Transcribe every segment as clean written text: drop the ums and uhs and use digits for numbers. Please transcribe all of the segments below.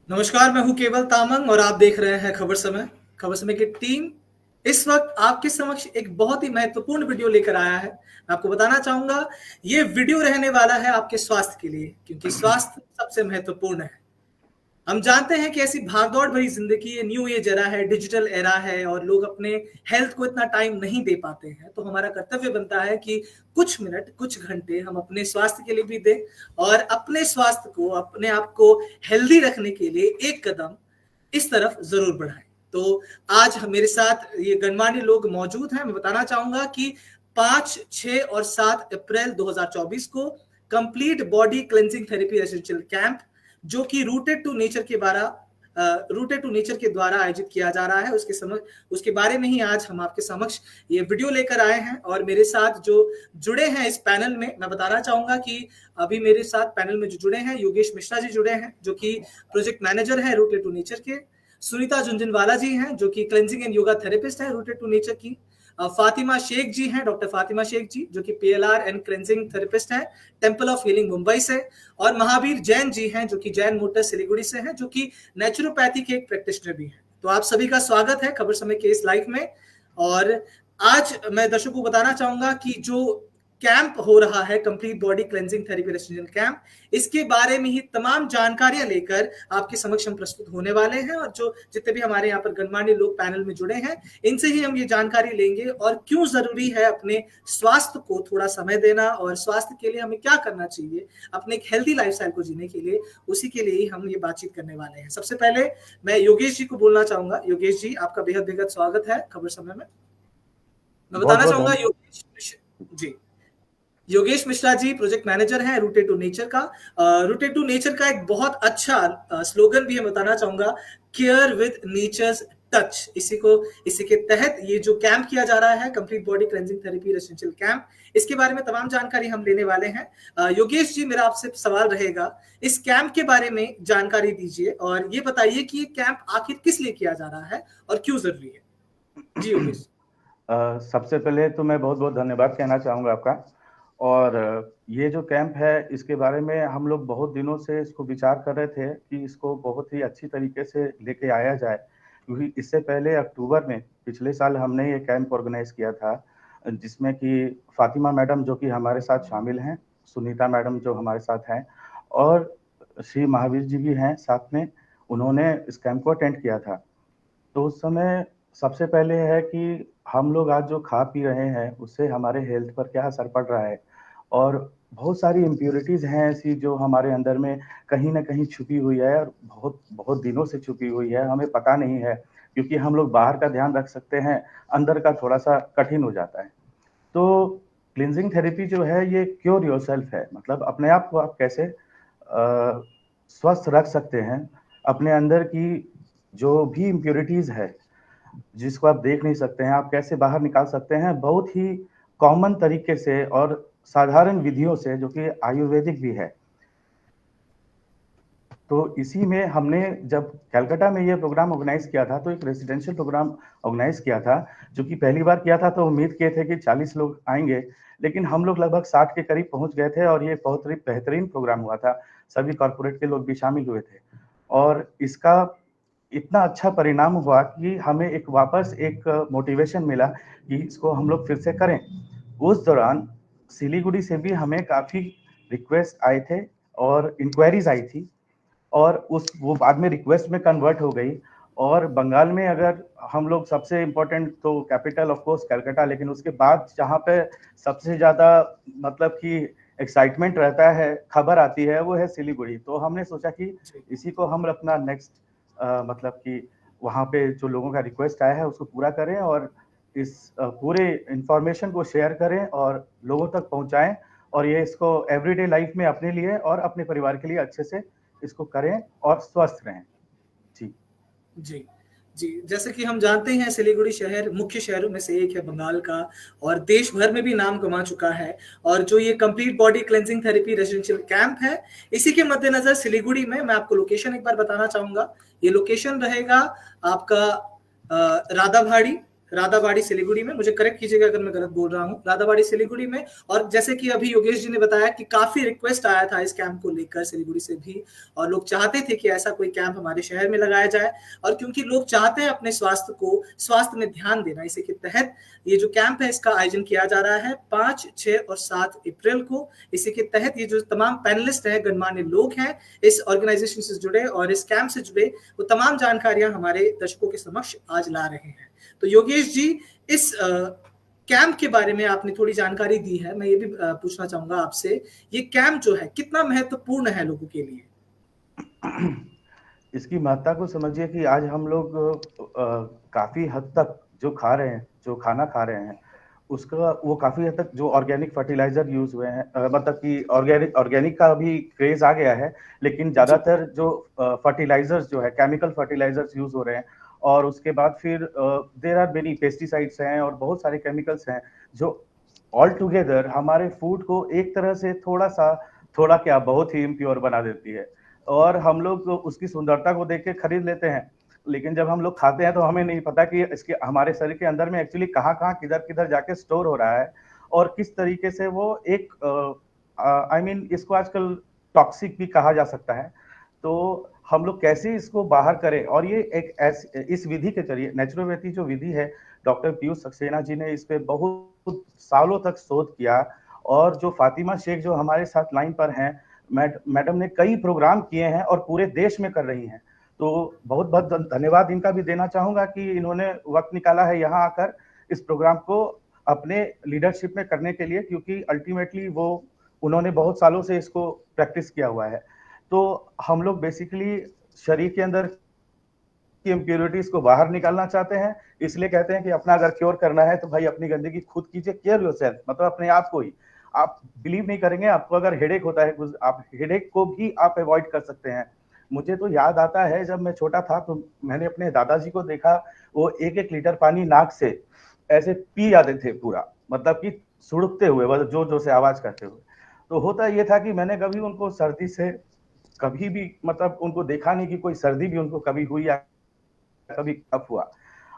नमस्कार, मैं हूं केवल तामंग और आप देख रहे हैं खबर समय। खबर समय की टीम इस वक्त आपके समक्ष एक बहुत ही महत्वपूर्ण वीडियो लेकर आया है। मैं आपको बताना चाहूंगा, ये वीडियो रहने वाला है आपके स्वास्थ्य के लिए, क्योंकि स्वास्थ्य सबसे महत्वपूर्ण है। हम जानते हैं कि ऐसी भागदौड़ भरी जिंदगी, ये न्यू एज एरा है, डिजिटल एरा है और लोग अपने हेल्थ को इतना टाइम नहीं दे पाते हैं। तो हमारा कर्तव्य बनता है कि कुछ मिनट, कुछ घंटे हम अपने स्वास्थ्य के लिए भी दें और अपने स्वास्थ्य को, अपने आप को हेल्दी रखने के लिए एक कदम इस तरफ जरूर बढ़ाएं। तो आज मेरे साथ ये गणमान्य लोग मौजूद हैं। मैं बताना चाहूंगा कि 5, 6 और 7 अप्रैल 2024 को complete body cleansing therapy residential camp, जो कि रूटेड टू नेचर के द्वारा आयोजित किया जा रहा है, उसके बारे में ही आज हम आपके समक्ष ये वीडियो लेकर आए हैं। और मेरे साथ जो जुड़े हैं इस पैनल में, मैं बताना चाहूंगा कि अभी मेरे साथ पैनल में जो जुड़े हैं, योगेश मिश्रा जी जुड़े हैं, जो कि प्रोजेक्ट मैनेजर है रूटेड टू नेचर के। सुनीता झुंझुनवाला जी हैं, जो कि क्लेंजिंग एंड योगा थेरेपिस्ट है रूटेड टू नेचर की। फातिमा शेख जी हैं, डॉक्टर फातिमा शेख जी, जो कि पीएलआर एंड क्लेंजिंग थेरेपिस्ट हैं, टेम्पल ऑफ हीलिंग मुंबई से। और महावीर जैन जी हैं, जो कि जैन मोटर सिलीगुड़ी से हैं, जो कि नेचुरोपैथी के एक प्रैक्टिशनर भी हैं। तो आप सभी का स्वागत है खबर समय के इस लाइव में। और आज मैं दर्शकों को बताना चाहूंगा कि जो कैंप हो रहा है, complete body cleansing therapy residential camp, इसके बारे में ही तमाम जानकारियां लेकर आपके समक्ष हम प्रस्तुत होने वाले हैं। और जो जितने भी हमारे यहाँ पर गणमान्य लोग पैनल में जुड़े हैं, इनसे ही हम ये जानकारी लेंगे और क्यों जरूरी है अपने स्वास्थ्य को थोड़ा समय देना और स्वास्थ्य के लिए हमें क्या करना चाहिए अपने एक हेल्दी लाइफस्टाइल को जीने के लिए, उसी के लिए ही हम ये बातचीत करने वाले हैं। सबसे पहले मैं योगेश जी को बोलना चाहूंगा। योगेश जी, आपका बेहद बेहद स्वागत है खबर समय में। मैं बहुत बताना बहुत चाहूंगा जी, योगेश मिश्रा जी प्रोजेक्ट मैनेजर हैं रूटेड टू नेचर का। रूटेड टू नेचर का एक बहुत अच्छा स्लोगन भी मैं बताना चाहूंगा, केयर विद नेचर्स टच। इसी के तहत ये जो कैंप किया जा रहा है, complete body cleansing therapy residential camp, इसके बारे में तमाम जानकारी हम लेने वाले हैं। योगेश जी, मेरा आपसे सवाल रहेगा, इस कैंप के बारे में जानकारी दीजिए और ये बताइए कि ये कैंप आखिर किस लिए किया जा रहा है और क्यों जरूरी है। जी योगेश। सबसे पहले तो मैं बहुत बहुत धन्यवाद कहना चाहूँगा आपका। और ये जो कैंप है, इसके बारे में हम लोग बहुत दिनों से इसको विचार कर रहे थे कि इसको बहुत ही अच्छी तरीके से लेके आया जाए, क्योंकि इससे पहले अक्टूबर में पिछले साल हमने ये कैंप ऑर्गेनाइज किया था, जिसमें कि फातिमा मैडम जो कि हमारे साथ शामिल हैं, सुनीता मैडम जो हमारे साथ हैं, और श्री महावीर जी भी हैं साथ में। उन्होंने इस कैंप को अटेंड किया था। तो उस समय सबसे पहले है कि हम लोग आज जो खा पी रहे हैं, उससे हमारे हेल्थ पर क्या असर पड़ रहा है। और बहुत सारी इम्प्योरिटीज़ हैं ऐसी जो हमारे अंदर में कहीं न कहीं छुपी हुई है, और बहुत बहुत दिनों से छुपी हुई है, हमें पता नहीं है। क्योंकि हम लोग बाहर का ध्यान रख सकते हैं, अंदर का थोड़ा-सा कठिन हो जाता है। तो क्लींजिंग थेरेपी जो है, ये क्योर योरसेल्फ है, मतलब अपने आप को आप कैसे स्वस्थ रख सकते हैं। अपने अंदर की जो भी इम्प्योरिटीज़ है, जिसको आप देख नहीं सकते हैं, आप कैसे बाहर निकाल सकते हैं बहुत ही कॉमन तरीके से और साधारण विधियों से, जो कि आयुर्वेदिक भी है। तो इसी में हमने जब कलकत्ता में ये प्रोग्राम ऑर्गेनाइज किया था, तो एक रेसिडेंशियल प्रोग्राम ऑर्गेनाइज किया था, जो कि पहली बार किया था। तो उम्मीद किए थे कि 40 लोग आएंगे, लेकिन हम लोग लगभग 60 के करीब पहुंच गए थे, और ये बहुत ही बेहतरीन प्रोग्राम हुआ था। सभी कॉर्पोरेट के लोग भी शामिल हुए थे, और इसका इतना अच्छा परिणाम हुआ कि हमें एक वापस एक मोटिवेशन मिला कि इसको हम लोग फिर से करें। उस दौरान सिलीगुड़ी से भी हमें काफ़ी रिक्वेस्ट आए थे और इंक्वायरीज आई थी, और वो बाद में रिक्वेस्ट में कन्वर्ट हो गई। और बंगाल में अगर हम लोग, सबसे इम्पोर्टेंट तो कैपिटल ऑफ कोर्स कलकत्ता, लेकिन उसके बाद जहाँ पे सबसे ज़्यादा मतलब कि एक्साइटमेंट रहता है, खबर आती है, वो है सिलीगुड़ी। तो हमने सोचा कि इसी को हम अपना नेक्स्ट मतलब कि वहाँ पे जो लोगों का रिक्वेस्ट आया है उसको पूरा करें, और इस पूरे इंफॉर्मेशन को शेयर करें और लोगों तक पहुँचाएं, और ये इसको एवरीडे लाइफ में अपने लिए और अपने परिवार के लिए अच्छे से इसको करें और स्वस्थ रहें। जी जी, जी। जैसे कि हम जानते हैं, सिलीगुड़ी शहर मुख्य शहरों में से एक है बंगाल का और देश भर में भी नाम कमा चुका है। और जो ये complete body cleansing therapy residential camp है, इसी के मद्देनजर सिलीगुड़ी में मैं आपको लोकेशन एक बार बताना चाहूंगा। ये लोकेशन रहेगा आपका राधाबाड़ी, राधाबाड़ी सिलीगुड़ी में, मुझे करेक्ट कीजिएगा अगर मैं गलत बोल रहा हूँ, राधाबाड़ी सिलीगुड़ी में। और जैसे कि अभी योगेश जी ने बताया कि काफी रिक्वेस्ट आया था इस कैंप को लेकर सिलीगुड़ी से भी, और लोग चाहते थे कि ऐसा कोई कैंप हमारे शहर में लगाया जाए, और क्योंकि लोग चाहते हैं अपने स्वास्थ्य में ध्यान देना, इसी के तहत ये जो कैंप है इसका आयोजन किया जा रहा है 5, 6 और 7 अप्रैल को। इसी के तहत ये जो तमाम पैनलिस्ट हैं, गणमान्य लोग हैं इस ऑर्गेनाइजेशन से जुड़े और इस कैंप से जुड़े, वो तमाम जानकारियां हमारे दर्शकों के समक्ष आज ला रहे हैं। तो योगेश जी, इस कैंप के बारे में आपने थोड़ी जानकारी दी है, मैं ये भी पूछना चाहूंगा आपसे, ये कैंप जो है कितना महत्वपूर्ण है लोगों के लिए? इसकी महत्ता को समझिए कि आज हम लोग काफी हद तक जो खा रहे हैं, जो खाना खा रहे हैं, उसका वो काफी हद तक जो ऑर्गेनिक फर्टिलाइजर यूज हुए हैं, मतलब कि ऑर्गेनिक का भी क्रेज आ गया है, लेकिन ज्यादातर जो फर्टिलाइजर्स जो है, केमिकल फर्टिलाइजर्स यूज हो रहे हैं, और उसके बाद फिर देयर आर मेनी पेस्टिसाइड्स हैं और बहुत सारे केमिकल्स हैं जो ऑल टुगेदर हमारे फूड को एक तरह से थोड़ा क्या बहुत ही इम्प्योर बना देती है, और हम लोग उसकी सुंदरता को देख के खरीद लेते हैं, लेकिन जब हम लोग खाते हैं तो हमें नहीं पता कि इसके हमारे शरीर के अंदर में एक्चुअली कहाँ कहाँ किधर किधर जाके स्टोर हो रहा है, और किस तरीके से वो एक आई मीन इसको आजकल टॉक्सिक भी कहा जा सकता है। तो हम लोग कैसे इसको बाहर करें, और ये एक इस विधि के जरिए, नेचुरोपैथी जो विधि है, डॉक्टर पीयूष सक्सेना जी ने इस पे बहुत सालों तक शोध किया, और जो फातिमा शेख जो हमारे साथ लाइन पर हैं, मैडम ने कई प्रोग्राम किए हैं और पूरे देश में कर रही हैं। तो बहुत बहुत धन्यवाद इनका भी देना चाहूंगा कि इन्होंने वक्त निकाला है यहाँ आकर इस प्रोग्राम को अपने लीडरशिप में करने के लिए, क्योंकि अल्टीमेटली वो उन्होंने बहुत सालों से इसको प्रैक्टिस किया हुआ है। तो हम लोग बेसिकली शरीर के अंदर की इम्प्योरिटीज को बाहर निकालना चाहते हैं, इसलिए कहते हैं कि अपना अगर क्योर करना है तो भाई अपनी गंदगी खुद कीजिए, केयर योरसेल्फ, मतलब अपने आप को ही। आप बिलीव नहीं करेंगे, आपको अगर हेडेक होता है, आप हेडेक को भी आप अवॉइड कर सकते हैं। मुझे तो याद आता है जब मैं छोटा था तो मैंने अपने दादाजी को देखा, वो 1-1 लीटर पानी नाक से ऐसे पी जाते थे पूरा, मतलब कि सुड़कते हुए, मतलब जोर जोर से आवाज करते हुए। तो होता ये था कि मैंने कभी उनको सर्दी से कभी भी, मतलब उनको देखा नहीं कि कोई सर्दी भी उनको कभी हुई या कभी कफ हुआ,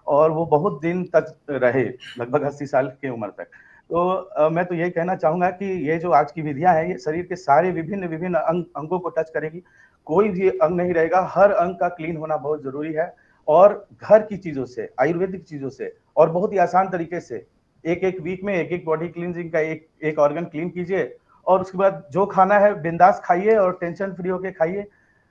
और वो बहुत दिन तक रहे, लगभग 80 साल की उम्र तक। तो मैं तो यही कहना चाहूंगा कि ये जो आज की विधियां हैं, ये शरीर के सारे विभिन्न विभिन्न अंगों को टच करेगी, कोई भी अंग नहीं रहेगा, हर अंग का क्लीन होना बहुत जरूरी है। और घर की चीजों से, आयुर्वेदिक चीजों से, और बहुत ही आसान तरीके से एक एक वीक में एक एक बॉडी क्लींजिंग का एक ऑर्गन क्लीन कीजिए, और उसके बाद जो खाना है बिंदास खाइए और टेंशन फ्री होके खाइए।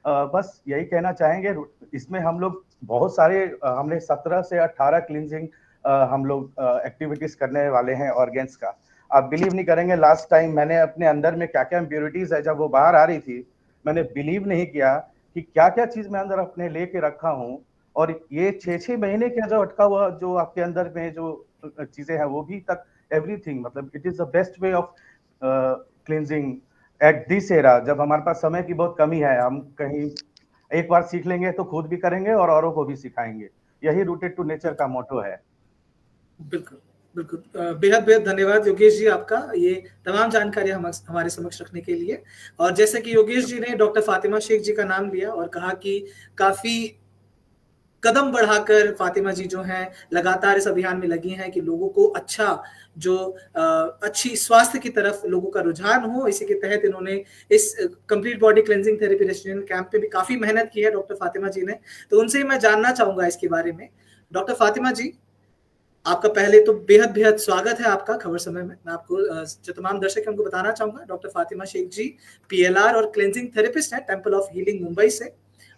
बस यही कहना चाहेंगे। इसमें हम लोग बहुत सारे, हमने 17 से 18 क्लींजिंग हम लोग एक्टिविटीज करने वाले हैं ऑर्गेन्स का। आप बिलीव नहीं करेंगे, लास्ट टाइम मैंने अपने अंदर में क्या क्या इम्प्योरिटीज है जब वो बाहर आ रही थी, मैंने बिलीव नहीं किया कि क्या क्या चीज मैं अंदर अपने लेके रखा हूँ, और ये 6-6 महीने के जो अटका हुआ जो आपके अंदर में जो चीजें हैं वो भी तक, एवरीथिंग, मतलब it is the best way of cleansing at this era, जब हमारे पास समय की बहुत कमी है। हम कहीं एक बार सीख लेंगे तो खुद भी करेंगे और औरों को भी सिखाएंगे। यही रूटेड टू नेचर का मोटो है। बिल्कुल बिल्कुल, बेहद बेहद धन्यवाद योगेश जी आपका, ये तमाम जानकारी हम हमारे समक्ष रखने के लिए। और जैसे कि योगेश जी ने डॉक्टर फातिमा शेख जी का नाम लिया और कहा कि काफी कदम बढ़ाकर फातिमा जी जो हैं लगातार इस अभियान में लगी हैं कि लोगों को अच्छी स्वास्थ्य की तरफ लोगों का रुझान हो। इसी के तहत इन्होंने इस complete body cleansing therapy residential camp पे भी काफी मेहनत की है डॉक्टर फातिमा जी ने। तो उनसे मैं जानना चाहूंगा इसके बारे में। डॉक्टर फातिमा जी, आपका पहले तो बेहद बेहद स्वागत है आपका खबर समय में। मैं आपको जो तमाम दर्शक हैं उनको बताना चाहूंगा, डॉक्टर फातिमा शेख जी पीएलआर और क्लेंजिंग थेरेपिस्ट हैं टेम्पल ऑफ हीलिंग मुंबई से,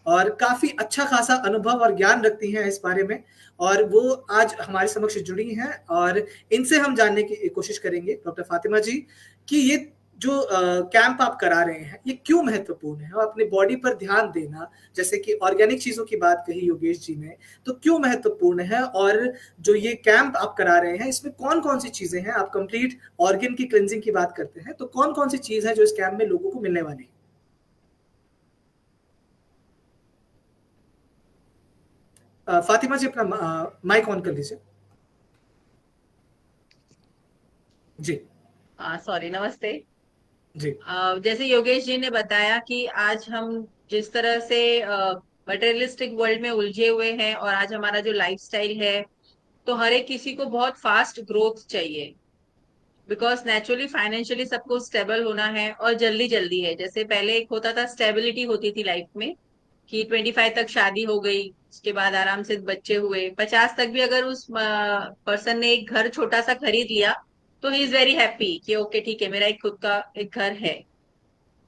और काफी अच्छा खासा अनुभव और ज्ञान रखती हैं इस बारे में, और वो आज हमारे समक्ष जुड़ी हैं और इनसे हम जानने की कोशिश करेंगे डॉक्टर फातिमा जी कि ये जो कैंप आप करा रहे हैं ये क्यों महत्वपूर्ण है, और अपने बॉडी पर ध्यान देना, जैसे कि ऑर्गेनिक चीजों की बात कही योगेश जी ने, तो क्यों महत्वपूर्ण है, और जो ये कैंप आप करा रहे हैं इसमें कौन कौन सी चीजें हैं? आप कंप्लीट ऑर्गन की क्लेंजिंग की बात करते हैं तो कौन कौन सी चीज है जो इस कैंप में लोगों को मिलने वाली है? फातिमा जी अपना माइक ऑन कर लीजिए। जी सॉरी, नमस्ते जी जैसे योगेश जी ने बताया कि आज हम जिस तरह से मटेरियलिस्टिक वर्ल्ड में उलझे हुए हैं और आज हमारा जो लाइफस्टाइल है, तो हर एक किसी को बहुत फास्ट ग्रोथ चाहिए, बिकॉज नेचुरली फाइनेंशियली सबको स्टेबल होना है और जल्दी जल्दी है। जैसे पहले एक होता था, स्टेबिलिटी होती थी लाइफ में कि 25 तक शादी हो गई, उसके बाद आराम से बच्चे हुए, 50 तक भी अगर उस पर्सन ने एक घर छोटा सा खरीद लिया तो ही इज वेरी हैप्पी कि ओके ठीक है, मेरा एक खुद का एक घर है।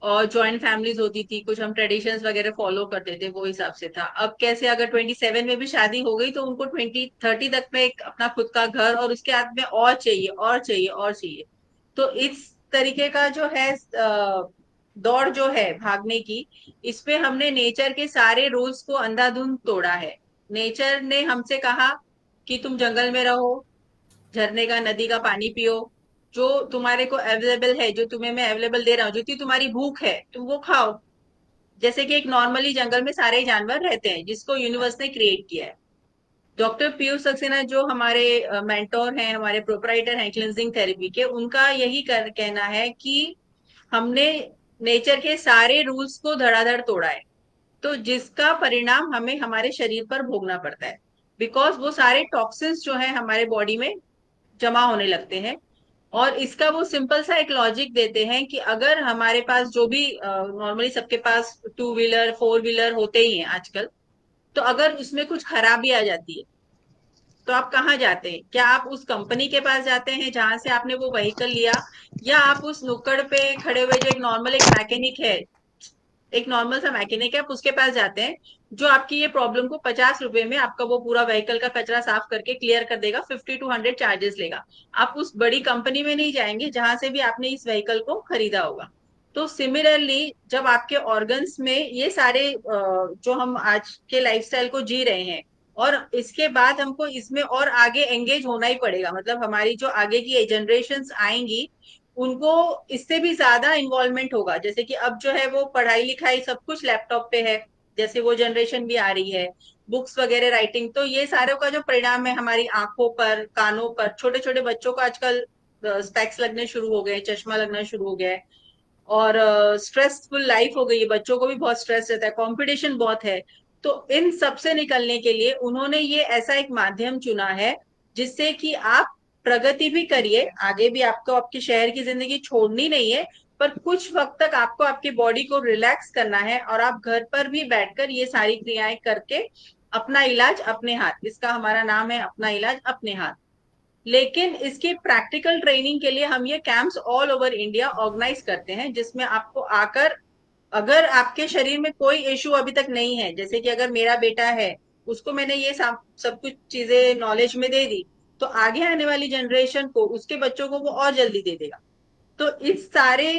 और जॉइंट फैमिलीज होती थी, कुछ हम ट्रेडिशंस वगैरह फॉलो करते थे, वो हिसाब से था। अब कैसे, अगर 27 में भी शादी हो गई तो उनको 20-30 तक में एक अपना खुद का घर, और उसके बाद में और चाहिए और चाहिए और चाहिए। तो इस तरीके का जो है दौड़ जो है भागने की, इसपे हमने नेचर के सारे रूल्स को अंधाधुंध तोड़ा है। नेचर ने हमसे कहा कि तुम जंगल में रहो, झरने का नदी का पानी पियो, जो तुम्हारे को अवेलेबल है, जो तुम्हें मैं अवेलेबल दे रहा हूँ, जितनी तुम्हारी भूख है तुम वो खाओ। जैसे कि एक नॉर्मली जंगल में सारे जानवर रहते हैं जिसको यूनिवर्स ने क्रिएट किया है। डॉक्टर पीयूष सक्सेना जो हमारे मेंटोर हैं, हमारे प्रोपराइटर हैं क्लिनजिंग थेरेपी के, उनका यही कहना है कि हमने नेचर के सारे रूल्स को धड़ाधड़ तोड़ा है, तो जिसका परिणाम हमें हमारे शरीर पर भोगना पड़ता है। बिकॉज वो सारे टॉक्सिन्स जो है हमारे बॉडी में जमा होने लगते हैं। और इसका वो सिंपल सा एक लॉजिक देते हैं कि अगर हमारे पास जो भी नॉर्मली सबके पास 2 व्हीलर 4 व्हीलर होते ही हैं आजकल, तो अगर उसमें कुछ खराबी आ जाती है तो आप कहाँ जाते हैं? क्या आप उस कंपनी के पास जाते हैं जहां से आपने वो व्हीकल लिया, या आप उस नुक्कड़ पे खड़े हुए जो एक नॉर्मल एक मैकेनिक है, एक नॉर्मल सा मैकेनिक है, आप उसके पास जाते हैं जो आपकी ये प्रॉब्लम को 50 रुपए में आपका वो पूरा व्हीकल का कचरा साफ करके क्लियर कर देगा, 50 to 100 चार्जेस लेगा। आप उस बड़ी कंपनी में नहीं जाएंगे जहां से भी आपने इस व्हीकल को खरीदा होगा। तो सिमिलरली जब आपके ऑर्गन्स में ये सारे जो हम आज के लाइफस्टाइल को जी रहे हैं, और इसके बाद हमको इसमें और आगे एंगेज होना ही पड़ेगा, मतलब हमारी जो आगे की जनरेशन्स आएंगी उनको इससे भी ज्यादा इन्वॉल्वमेंट होगा। जैसे कि अब जो है वो पढ़ाई लिखाई सब कुछ लैपटॉप पे है, जैसे वो जनरेशन भी आ रही है, बुक्स वगैरह राइटिंग, तो ये सारों का जो परिणाम है हमारी आंखों पर, कानों पर, छोटे छोटे बच्चों को आजकल स्पेक्स लगने शुरू हो गए, चश्मा लगना शुरू हो गया है। और स्ट्रेसफुल लाइफ हो गई है, बच्चों को भी बहुत स्ट्रेस रहता है, कंपटीशन बहुत है। तो इन सब से निकलने के लिए उन्होंने ये ऐसा एक माध्यम चुना है जिससे कि आप प्रगति भी करिए, आगे भी आपको आपके शहर की जिंदगी छोड़नी नहीं है, पर कुछ वक्त तक आपको आपकी बॉडी को रिलैक्स करना है, और आप घर पर भी बैठकर ये सारी क्रियाएं करके अपना इलाज अपने हाथ, इसका हमारा नाम है अपना इलाज अपने हाथ। लेकिन इसकी प्रैक्टिकल ट्रेनिंग के लिए हम ये camps all over India organise करते हैं, जिसमें आपको आकर, अगर आपके शरीर में कोई इश्यू अभी तक नहीं है, जैसे कि अगर मेरा बेटा है, उसको मैंने ये सब कुछ चीजें नॉलेज में दे दी, तो आगे आने वाली जनरेशन को, उसके बच्चों को वो और जल्दी दे देगा। तो इस सारे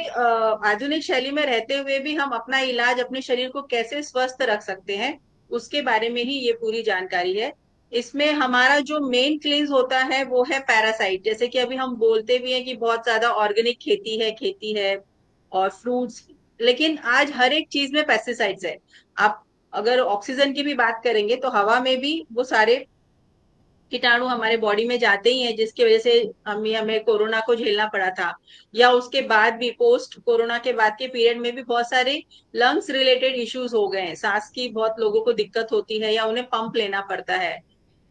आधुनिक शैली में रहते हुए भी हम अपना इलाज, अपने शरीर को कैसे स्वस्थ रख सकते हैं, उसके बारे में ही ये पूरी जानकारी है। इसमें हमारा जो मेन क्लींस होता है वो है पैरासाइट। जैसे कि अभी हम बोलते भी हैं कि बहुत ज्यादा ऑर्गेनिक खेती है और फ्रूट्स, लेकिन आज हर एक चीज में पेस्टिसाइड्स है। आप अगर ऑक्सीजन की भी बात करेंगे तो हवा में भी वो सारे कीटाणु हमारे बॉडी में जाते ही हैं, जिसकी वजह से हमें कोरोना को झेलना पड़ा था। या उसके बाद भी, पोस्ट कोरोना के बाद के पीरियड में भी बहुत सारे लंग्स रिलेटेड इश्यूज हो गए हैं, सांस की बहुत लोगों को दिक्कत होती है या उन्हें पंप लेना पड़ता है,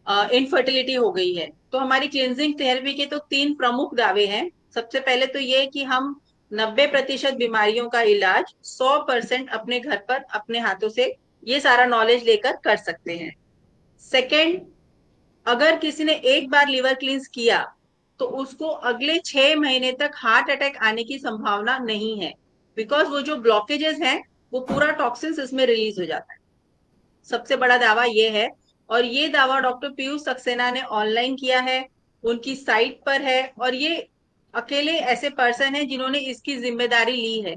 इनफर्टिलिटी हो गई है। तो हमारी क्लिनजिंग थेरेपी के तो 3 प्रमुख दावे हैं। सबसे पहले तो ये कि हम 90% बीमारियों का इलाज 100% अपने घर पर अपने हाथों से, ये सारा नॉलेज लेकर कर सकते हैं। सेकेंड, अगर किसी ने एक बार लिवर क्लींस किया तो उसको अगले 6 महीने तक हार्ट अटैक आने की संभावना नहीं है, बिकॉज वो जो ब्लॉकेजेस हैं वो पूरा टॉक्सिन्स इसमें रिलीज हो जाता है। सबसे बड़ा दावा ये है। और ये दावा डॉक्टर पीयूष सक्सेना ने ऑनलाइन किया है, उनकी साइट पर है, और ये अकेले ऐसे पर्सन है जिन्होंने इसकी जिम्मेदारी ली है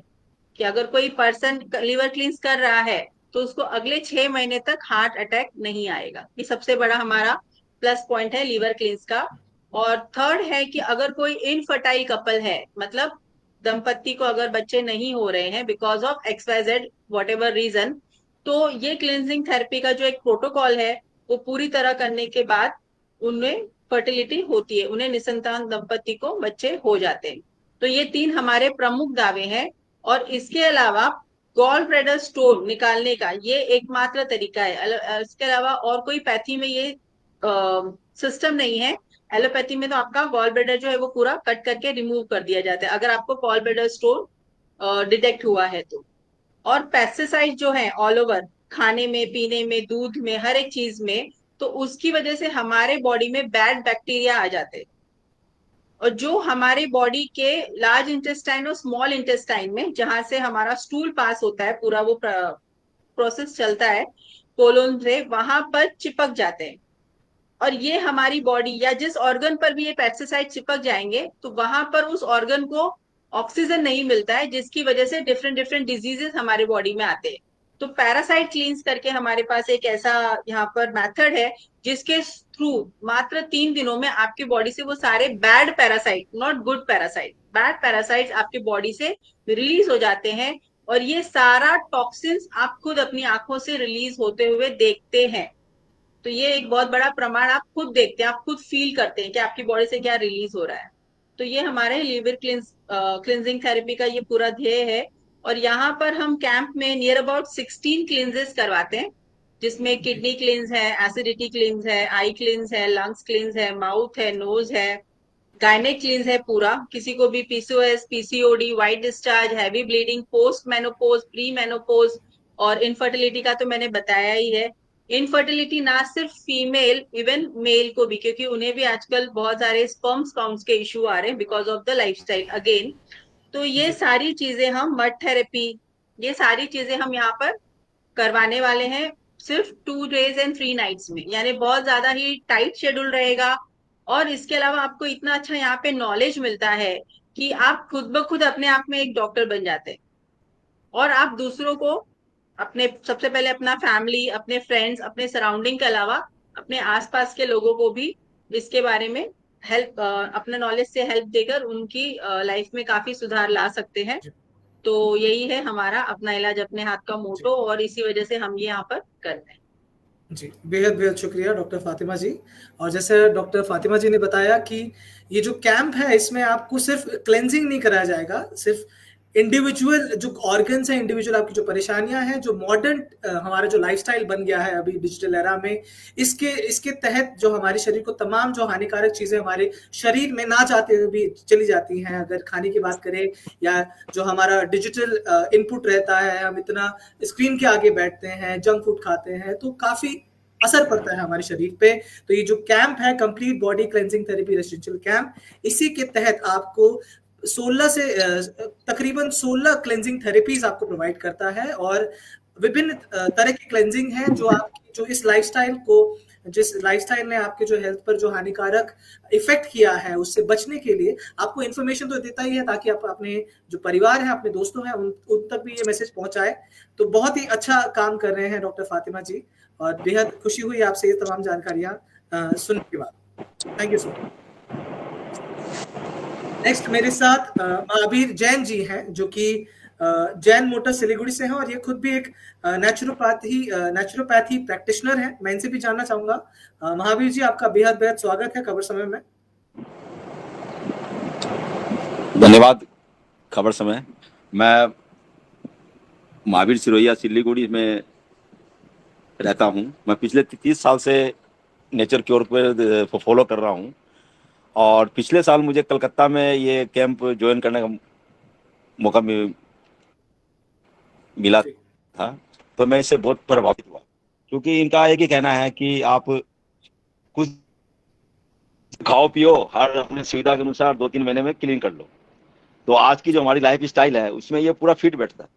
कि अगर कोई पर्सन लिवर क्लींस कर रहा है तो उसको अगले 6 महीने तक हार्ट अटैक नहीं आएगा। ये सबसे बड़ा हमारा प्लस पॉइंट है लिवर क्लींस का। और थर्ड है कि अगर कोई इनफर्टाइल कपल है, मतलब दंपत्ति को अगर बच्चे नहीं हो रहे हैं because of XYZ whatever reason, तो ये क्लिनजिंग थेरेपी का जो एक प्रोटोकॉल है वो पूरी तरह करने के बाद उनमें फर्टिलिटी होती है, उन्हें निसंतान दंपत्ति को बच्चे हो जाते हैं। तो ये 3 हमारे प्रमुख दावे हैं। और इसके अलावा गॉल ब्लैडर स्टोन निकालने का ये एकमात्र तरीका है। इसके अलावा और कोई पैथी में ये सिस्टम नहीं है। एलोपैथी में तो आपका गॉल ब्लैडर जो है वो पूरा कट करके रिमूव कर दिया जाता है अगर आपको गॉल ब्लैडर स्टोन डिटेक्ट हुआ है तो। और पेस्टिसाइड जो है ऑल ओवर, खाने में, पीने में, दूध में, हर एक चीज में, तो उसकी वजह से हमारे बॉडी में बैड बैक्टीरिया आ जाते हैं। और जो हमारे बॉडी के लार्ज इंटेस्टाइन और स्मॉल इंटेस्टाइन में, जहां से हमारा स्टूल पास होता है, पूरा वो प्रोसेस चलता है कोलोन से, वहां पर चिपक जाते हैं। और ये हमारी बॉडी या जिस ऑर्गन पर भी ये पेस्टिसाइड चिपक जाएंगे तो वहां पर उस ऑर्गन को ऑक्सीजन नहीं मिलता है, जिसकी वजह से डिफरेंट डिफरेंट डिजीजेस हमारे बॉडी में आते हैं। तो पैरासाइट क्लींस करके हमारे पास एक ऐसा यहाँ पर मेथड है जिसके थ्रू मात्र 3 दिनों में आपकी बॉडी से वो सारे bad parasite, not good parasite, bad parasite आपकी बॉडी से रिलीज हो जाते हैं। और ये सारा टॉक्सिन्स आप खुद अपनी आंखों से रिलीज होते हुए देखते हैं। तो ये एक बहुत बड़ा प्रमाण आप खुद देखते हैं, आप खुद फील करते हैं कि आपकी बॉडी से क्या रिलीज हो रहा है। तो ये हमारे लिवर क्लिनजिंग थेरेपी का ये पूरा ध्येय है। और यहाँ पर हम कैंप में नियर अबाउट 16 क्लिनजेस करवाते हैं, जिसमें किडनी क्लिन्स है, एसिडिटी क्लिन्स है, आई क्लिन्स है, लंग्स क्लिन्स है, माउथ है, नोज है, गायनेक क्लिन्स है पूरा। किसी को भी PCOS, PCOD, white discharge, heavy bleeding, post menopause, pre menopause, और इनफर्टिलिटी का तो मैंने बताया ही है। इनफर्टिलिटी ना सिर्फ फीमेल, इवन मेल को भी, क्योंकि उन्हें भी आजकल बहुत सारे स्पर्म्स काउंट्स के इशू आ रहे हैं because of the lifestyle again. तो ये सारी चीजें हम, मड थेरेपी, ये सारी चीजें हम यहाँ पर करवाने वाले हैं सिर्फ 2 days and 3 nights में, यानी बहुत ज्यादा ही टाइट शेड्यूल रहेगा। और इसके अलावा आपको इतना अच्छा यहाँ पे नॉलेज मिलता है कि आप खुद ब खुद अपने आप में एक डॉक्टर बन जाते हैं। और आप दूसरों को, अपने, सबसे पहले अपना फैमिली, अपने फ्रेंड्स, अपने सराउंडिंग के अलावा अपने आसपास के लोगों को भी इसके बारे में हेल्प, अपने नॉलेज से हेल्प देकर उनकी लाइफ में काफी सुधार ला सकते हैं। तो यही है हमारा अपना इलाज अपने हाथ का मोटो, और इसी वजह से हम ये यहाँ पर कर रहे हैं। जी, बेहद बेहद शुक्रिया डॉक्टर फातिमा जी। और जैसे डॉक्टर फातिमा जी ने बताया कि ये जो कैंप है इसमें आपको सिर्फ क्लेंजिंग नहीं कराया जाएगा, सिर्फ इंडिविजुअल जो ऑर्गन्स हैं, इंडिविजुअल आपकी जो परेशानियां हैं, जो मॉडर्न हमारा जो लाइफस्टाइल बन गया है अभी डिजिटल एरा में, इसके तहत जो हमारे शरीर को तमाम जो हानिकारक चीजें हमारे शरीर में ना जाते हुए भी चली जाती हैं। अगर खाने की बात करें या जो हमारा डिजिटल इनपुट रहता है, हम इतना स्क्रीन के आगे बैठते हैं, जंक फूड खाते हैं, तो काफी असर पड़ता है हमारे शरीर पे। तो ये जो कैंप है, complete body cleansing therapy residential camp, इसी के तहत आपको 16 से तकरीबन 16 क्लेंजिंग थेरेपीज आपको प्रोवाइड करता है। और विभिन्न तरह की क्लेंजिंग है जो आपकी, जो इस लाइफस्टाइल को, जिस लाइफस्टाइल ने आपके जो हेल्थ पर जो हानिकारक इफेक्ट किया है उससे बचने के लिए आपको इन्फॉर्मेशन तो देता ही है, ताकि आप अपने जो परिवार है, अपने दोस्तों हैं, उन तक भी ये मैसेज पहुंचाए। तो बहुत ही अच्छा काम कर रहे हैं डॉक्टर फातिमा जी, और बेहद खुशी हुई आपसे ये तमाम जानकारियां सुनने के बाद। Thank you so much. Next मेरे साथ महावीर जैन जी हैं, जो कि जैन मोटर सिलीगुड़ी से हैं, और ये खुद भी एक नेचुरोपैथी प्रैक्टिशनर है। मैं इनसे भी जानना चाहूंगा। महावीर जी, आपका बेहद बेहद स्वागत है खबर समय में। धन्यवाद खबर समय। मैं महावीर सिरोहिया सिलीगुड़ी में रहता हूं। मैं पिछले 30 साल से नेचर क्योर पर फॉलो कर रहा हूं, और पिछले साल मुझे कलकत्ता में ये कैंप ज्वाइन करने का मौका मिला था, तो मैं इससे बहुत प्रभावित हुआ, क्योंकि इनका एक ही कहना है कि आप कुछ खाओ पियो, हर अपने सुविधा के अनुसार 2-3 महीने में क्लीन कर लो। तो आज की जो हमारी लाइफ स्टाइल है उसमें ये पूरा फिट बैठता है।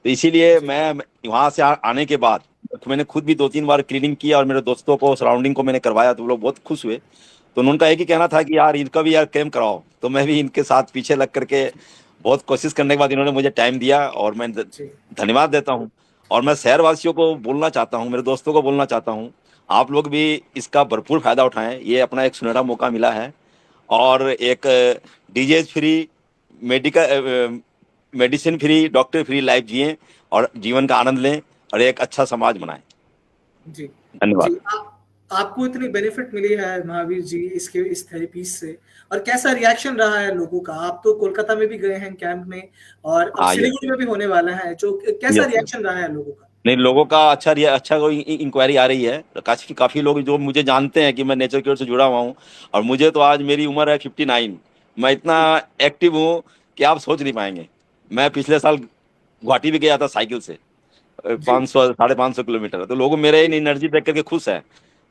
तो इसीलिए मैं वहाँ से आने के बाद मैंने खुद भी 2-3 बार क्लीनिंग किया, और मेरे दोस्तों को, सराउंडिंग को मैंने करवाया, तो वो लोग बहुत खुश हुए। तो उनका एक ही कहना था कि यार इनका भी यार कैंप कराओ। तो मैं भी इनके साथ पीछे लग करके बहुत कोशिश करने के बाद इन्होंने मुझे टाइम दिया, और मैं धन्यवाद देता हूँ। और मैं शहरवासियों को बोलना चाहता हूँ, मेरे दोस्तों को बोलना चाहता हूँ, आप लोग भी इसका भरपूर फायदा उठाएं। ये अपना एक सुनहरा मौका मिला है, और एक disease free, medicine free, doctor free life जिए, और जीवन का आनंद लें, और एक अच्छा समाज बनाएं। जी, धन्यवाद। आपको इतनी बेनिफिट मिली है महावीर जी इस थेरेपी से, और कैसा रिएक्शन रहा है लोगों का? आप तो कोलकाता में भी गए हैं कैंप में, और अब सिलीगुड़ी में भी होने वाला है, जो कैसा रिएक्शन रहा है लोगों का? नहीं, लोगों का अच्छा कोई इंक्वायरी आ रही है। काफी लोग जो मुझे जानते हैं कि मैं नेचर क्योर से जुड़ा हुआ हूँ, और मुझे तो आज मेरी उम्र है 59। मैं इतना एक्टिव हूँ कि आप सोच नहीं पाएंगे। मैं पिछले साल गुवाहाटी भी गया था साइकिल से, जी 500 साढ़े 500 किलोमीटर। तो लोग मेरे इन एनर्जी देख करके खुश हैं।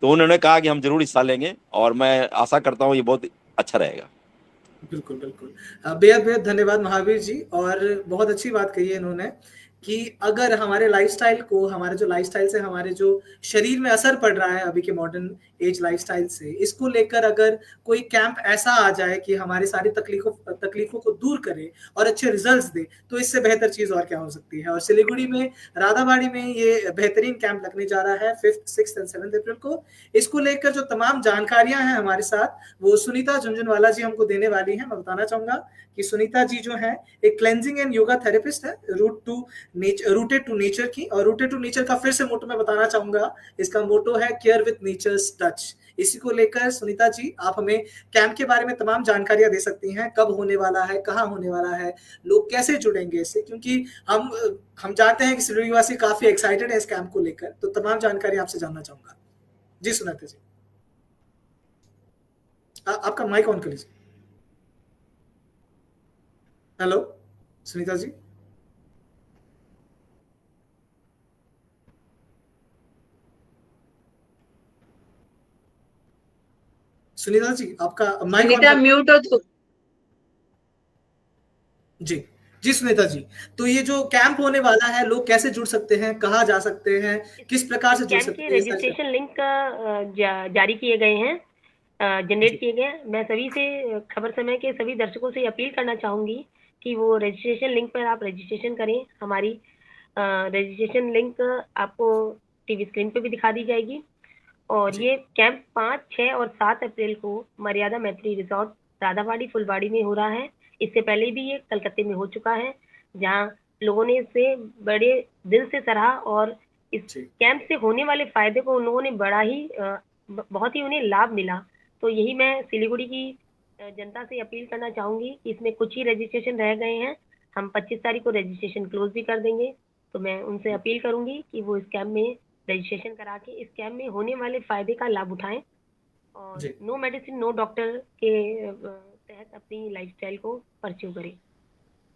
तो उन्होंने कहा कि हम जरूर हिस्सा लेंगे, और मैं आशा करता हूँ ये बहुत अच्छा रहेगा। बिल्कुल बिल्कुल। बेहद बेहद धन्यवाद महावीर जी। और बहुत अच्छी बात कही है इन्होंने कि अगर हमारे लाइफस्टाइल को, हमारे जो लाइफस्टाइल से हमारे जो शरीर में असर पड़ रहा है अभी के मॉडर्न एज लाइफस्टाइल से, इसको लेकर अगर कोई कैंप ऐसा आ जाए कि हमारी सारी तकलीफों को दूर करे और अच्छे रिजल्ट्स दे, तो इससे बेहतर चीज और क्या हो सकती है। और सिलीगुड़ी में राधाबाड़ी में ये बेहतरीन कैंप लगने जा रहा है 5th, 6th एंड 7th अप्रैल को। इसको लेकर जो तमाम जानकारियां हैं हमारे साथ, वो सुनीता झुंझुनवाला जी हमको देने वाली हैं। मैं बताना चाहूंगा कि सुनीता जी जो है एक क्लेंजिंग एंड योगा थेरेपिस्ट है, रूटेड टू नेचर की। और रूटेड टू नेचर का फिर से मोटो मैं बताना चाहूंगा, इसका मोटो है केयर विथ नेचर्स टच। इसी को लेकर सुनीता जी आप हमें कैंप के बारे में तमाम जानकारियां दे सकती हैं, कब होने वाला है, कहाँ होने वाला है, लोग कैसे जुड़ेंगे इससे, क्योंकि हम जानते हैं कि सिलीगुड़ी वासी काफी एक्साइटेड है इस कैंप को लेकर। तो तमाम जानकारी आपसे जानना चाहूंगा। जी सुनीता जी, आपका माइक ऑन कर लीजिए। हेलो सुनीता जी। सुनीता जी आपका माइक ऑन सुनीता कर। म्यूट हो तो। जी जी सुनीता जी, तो ये जो कैंप होने वाला है, लोग कैसे जुड़ सकते हैं, कहाँ जा सकते हैं, किस प्रकार से जुड़ कैंप सकते के हैं, ये सारी रजिस्ट्रेशन लिंक जारी किए गए हैं, जनरेट जी किए गए हैं। मैं सभी से खबर समय के सभी दर्शकों से अपील करना चाहूँगी कि वो रजिस्ट्रेशन लिंक पर आप रजिस्ट्रेशन करें। हमारी रजिस्ट्रेशन लिंक आपको टीवी स्क्रीन पे भी दिखा दी जाएगी। और जी ये कैंप 5, 6 और 7 अप्रैल को मर्यादा मैत्री रिजॉर्ट राधाबाड़ी फुलबाड़ी में हो रहा है। इससे पहले भी ये कलकत्ते में हो चुका है, जहाँ लोगों ने इसे बड़े दिल से सराहा और इस जी कैंप से होने वाले फायदे को उन लोगों ने बड़ा ही बहुत ही उन्हें लाभ मिला। तो यही मैं सिलीगुड़ी की जनता से अपील करना चाहूँगी कि इसमें कुछ ही रजिस्ट्रेशन रह गए हैं। हम 25 तारीख को रजिस्ट्रेशन क्लोज भी कर देंगे। तो मैं उनसे अपील करूँगी कि वो इस कैंप में रजिस्ट्रेशन करा के इस कैंप में होने वाले फायदे का लाभ उठाएं और जी नो मेडिसिन नो डॉक्टर के तहत अपनी लाइफस्टाइल को परस्यू करें।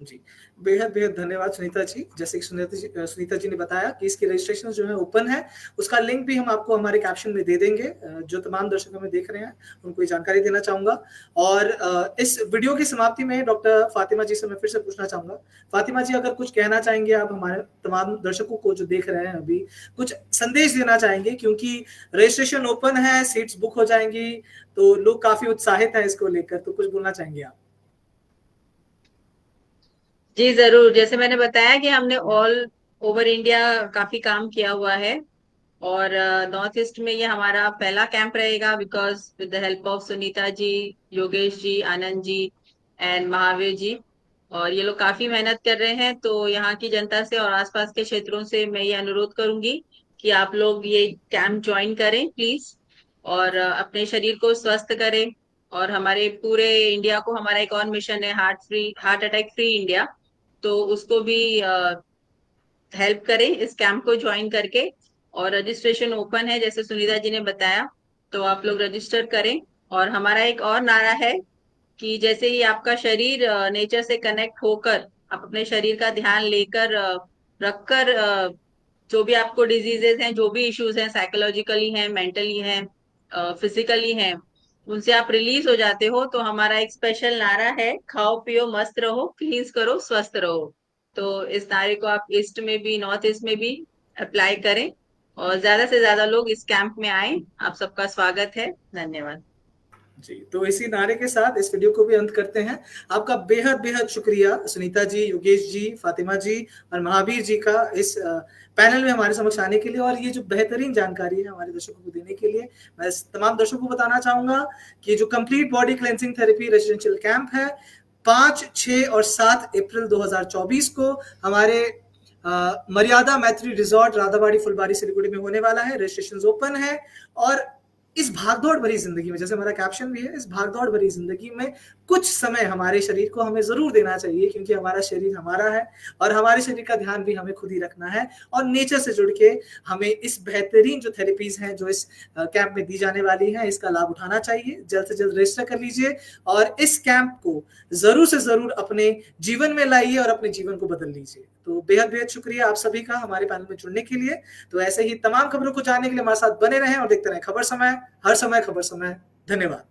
जी बेहद बेहद धन्यवाद सुनीता जी। जैसे कि सुनीता जी ने बताया कि इसकी रजिस्ट्रेशन जो है ओपन है, उसका लिंक भी हम आपको हमारे कैप्शन में दे देंगे। जो तमाम दर्शक हमें देख रहे हैं उनको ये जानकारी देना चाहूंगा। और इस वीडियो की समाप्ति में डॉक्टर फातिमा जी से मैं फिर से पूछना चाहूंगा, फातिमा जी अगर कुछ कहना चाहेंगे आप हमारे तमाम दर्शकों को जो देख रहे हैं, अभी कुछ संदेश देना चाहेंगे, क्योंकि रजिस्ट्रेशन ओपन है, सीट्स बुक हो जाएंगी, तो लोग काफी उत्साहित है इसको लेकर, तो कुछ बोलना चाहेंगे आप? जी जरूर। जैसे मैंने बताया कि हमने ऑल ओवर इंडिया काफी काम किया हुआ है, और नॉर्थ ईस्ट में ये हमारा पहला कैंप रहेगा, because with the help of Sunita ji, Yogesh ji, Anand ji and Mahavir ji. और ये लोग काफी मेहनत कर रहे हैं। तो यहाँ की जनता से और आसपास के क्षेत्रों से मैं ये अनुरोध करूंगी कि आप लोग ये कैंप ज्वाइन करें प्लीज, और अपने शरीर को स्वस्थ करें। और हमारे पूरे इंडिया को हमारा एक और मिशन है, हार्ट अटैक फ्री इंडिया। तो उसको भी हेल्प करें इस कैंप को ज्वाइन करके। और रजिस्ट्रेशन ओपन है जैसे सुनीता जी ने बताया, तो आप लोग रजिस्टर करें। और हमारा एक और नारा है कि जैसे ही आपका शरीर नेचर से कनेक्ट होकर, आप अपने शरीर का ध्यान लेकर रखकर, जो भी आपको डिजीजेस हैं, जो भी इश्यूज हैं, साइकोलॉजिकली हैं, मेंटली हैं, फिजिकली हैं, उनसे आप रिलीज हो जाते हो, तो हमारा एक स्पेशल नारा है, खाओ पियो मस्त रहो, क्लींस करो स्वस्थ रहो। तो इस नारे को आप ईस्ट में भी, नॉर्थ ईस्ट में भी अप्लाई करें, और ज्यादा से ज्यादा लोग इस कैंप में आए। आप सबका स्वागत है। धन्यवाद जी, तो इसी नारे के साथ इस वीडियो को भी अंत करते हैं। आपका बेहद बेहद शुक्रिया सुनीता जी, योगेश जी, फातिमा जी और महावीर जी का इस पैनल में हमारे समक्ष आने के लिए, और ये जो बेहतरीन जानकारी है हमारे दर्शकों को देने के लिए। मैं तमाम दर्शकों को बताना चाहूंगा कि जो complete body cleansing therapy residential camp है 5, 6 और 7 अप्रैल 2024 को हमारे मर्यादा मैत्री रिजॉर्ट राधाबाड़ी फुलबाड़ी सिलीगुड़ी में होने वाला है। रजिस्ट्रेशन ओपन है, और इस भागदौड़ भरी जिंदगी में, जैसे हमारा कैप्शन भी है, इस भागदौड़ भरी जिंदगी में कुछ समय हमारे शरीर को हमें जरूर देना चाहिए, क्योंकि हमारा शरीर हमारा है और हमारे शरीर का ध्यान भी हमें खुद ही रखना है। और नेचर से जुड़ के हमें इस बेहतरीन जो थेरेपीज हैं जो इस कैंप में दी जाने वाली हैं, इसका लाभ उठाना चाहिए। जल्द से जल्द रजिस्टर कर लीजिए और इस कैंप को जरूर से जरूर अपने जीवन में लाइए और अपने जीवन को बदल लीजिए। तो बेहद बेहद शुक्रिया आप सभी का हमारे पैनल में जुड़ने के लिए। तो ऐसे ही तमाम खबरों को जानने के लिए हमारे साथ बने रहें और देखते रहें खबर समय, हर समय खबर समय। धन्यवाद।